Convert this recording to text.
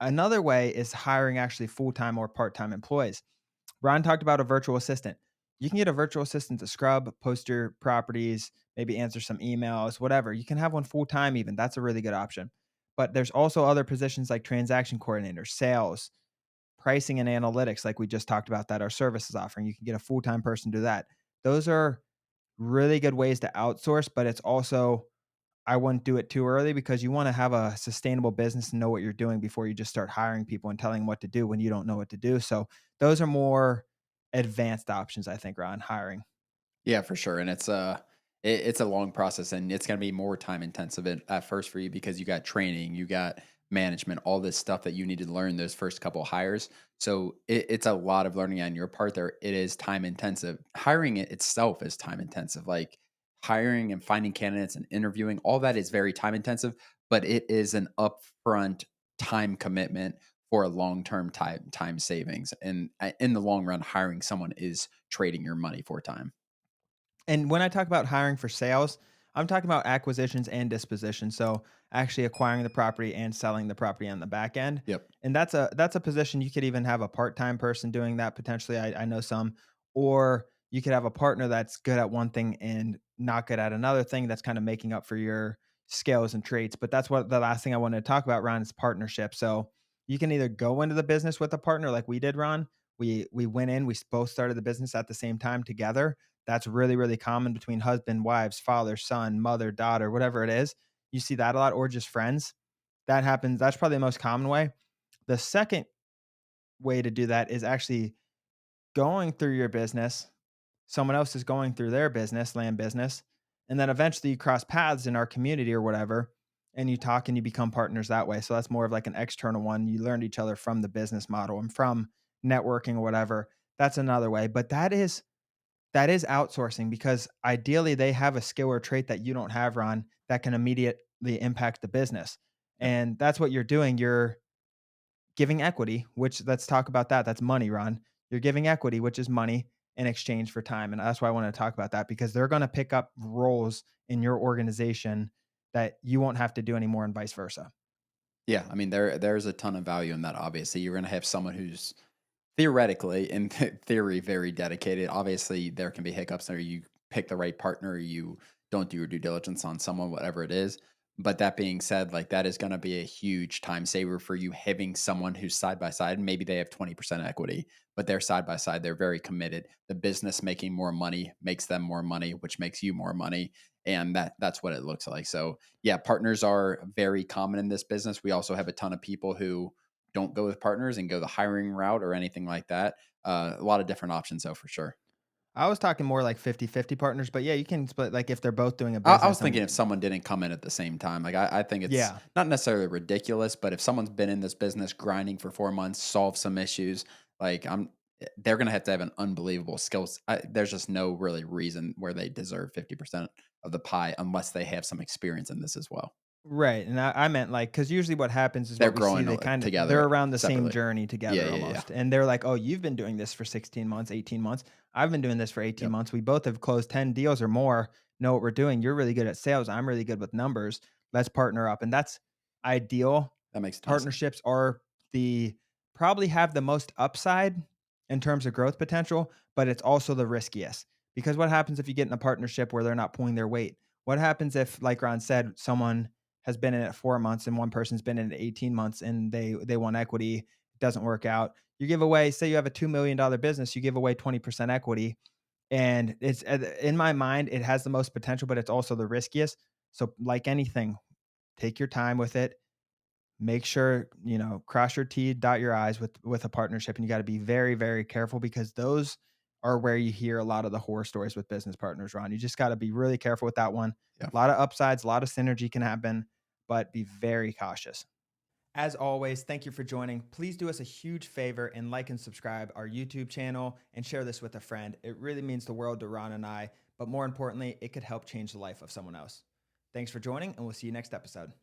Another way is hiring actually full-time or part-time employees. Ron talked about a virtual assistant. You can get a virtual assistant to scrub, post your properties, maybe answer some emails, whatever. You can have one full time, even. That's a really good option. But there's also other positions like transaction coordinator, sales, pricing, and analytics, like we just talked about, that our service is offering. You can get a full time person to do that. Those are really good ways to outsource, but it's also, I wouldn't do it too early because you want to have a sustainable business and know what you're doing before you just start hiring people and telling them what to do when you don't know what to do. So those are more advanced options, I think, around hiring. Yeah, for sure, and it's a long process, and it's gonna be more time intensive at first for you because you got training, you got management, all this stuff that you need to learn those first couple hires. So it's a lot of learning on your part there. It is time intensive. Hiring it itself is time intensive. Like hiring and finding candidates and interviewing, all that is very time intensive, but it is an upfront time commitment for a long term time savings. And in the long run, hiring someone is trading your money for time. And when I talk about hiring for sales, I'm talking about acquisitions and disposition. So actually acquiring the property and selling the property on the back end. Yep. And that's a position you could even have a part-time person doing that potentially. I know some, or you could have a partner that's good at one thing and not good at another thing that's kind of making up for your skills and traits. But that's what the last thing I wanted to talk about, Ron, is partnership. So you can either go into the business with a partner like we did, Ron. We went in, we both started the business at the same time together. That's really, really common between husband, wives, father, son, mother, daughter, whatever it is. You see that a lot, or just friends. That happens. That's probably the most common way. The second way to do that is actually going through your business. Someone else is going through their business, land business, and then eventually you cross paths in our community or whatever, and you talk and you become partners that way. So that's more of like an external one. You learned each other from the business model and from networking or whatever. That's another way. But that is outsourcing because ideally they have a skill or trait that you don't have, Ron, that can immediately impact the business. Yep. And that's what you're doing. You're giving equity, which let's talk about that. That's money, Ron. You're giving equity, which is money in exchange for time. And that's why I want to talk about that because they're going to pick up roles in your organization that you won't have to do anymore and vice versa. Yeah, I mean, there's a ton of value in that, obviously. You're gonna have someone who's theoretically, in theory, very dedicated. Obviously, there can be hiccups there. You pick the right partner, you don't do your due diligence on someone, whatever it is. But that being said, like that is going to be a huge time saver for you having someone who's side by side. Maybe they have 20% equity, but they're side by side. They're very committed. The business making more money makes them more money, which makes you more money. And that's what it looks like. So yeah, partners are very common in this business. We also have a ton of people who don't go with partners and go the hiring route or anything like that. A lot of different options though, for sure. I was talking more like 50-50 partners, but yeah, you can split like if they're both doing a I was business thinking and if someone didn't come in at the same time, like I think it's yeah. not necessarily ridiculous, but if someone's been in this business grinding for 4 months, solve some issues, like they're gonna have to have an unbelievable skills. There's just no really reason where they deserve 50% of the pie unless they have some experience in this as well. Right, and I meant, like, because usually what happens is They're what we see, growing they're together around the same separately. journey Yeah, together yeah, yeah. almost, and they're like, "Oh, you've been doing this for 16 months, 18 months. I've been doing this for 18 Yep. months. We both have closed 10 deals or more, know what we're doing. You're really good at sales. I'm really good with numbers. Let's partner up." And that's ideal. That makes a ton of sense. Partnerships are the probably have the most upside in terms of growth potential, but it's also the riskiest, because what happens if you get in a partnership where they're not pulling their weight? What happens if, like Ron said, someone has been in it 4 months and one person's been in it 18 months and they want equity, it doesn't work out. You give away, say you have a $2 million business, you give away 20% equity. And it's in my mind, it has the most potential, but it's also the riskiest. So, like anything, take your time with it. Make sure, cross your T, dot your I's with a partnership. And you got to be very, very careful because those are where you hear a lot of the horror stories with business partners, Ron. You just got to be really careful with that one. Yeah. A lot of upsides, a lot of synergy can happen, but be very cautious. As always, thank you for joining. Please do us a huge favor and like and subscribe our YouTube channel and share this with a friend. It really means the world to Ron and I, but more importantly, it could help change the life of someone else. Thanks for joining, and we'll see you next episode.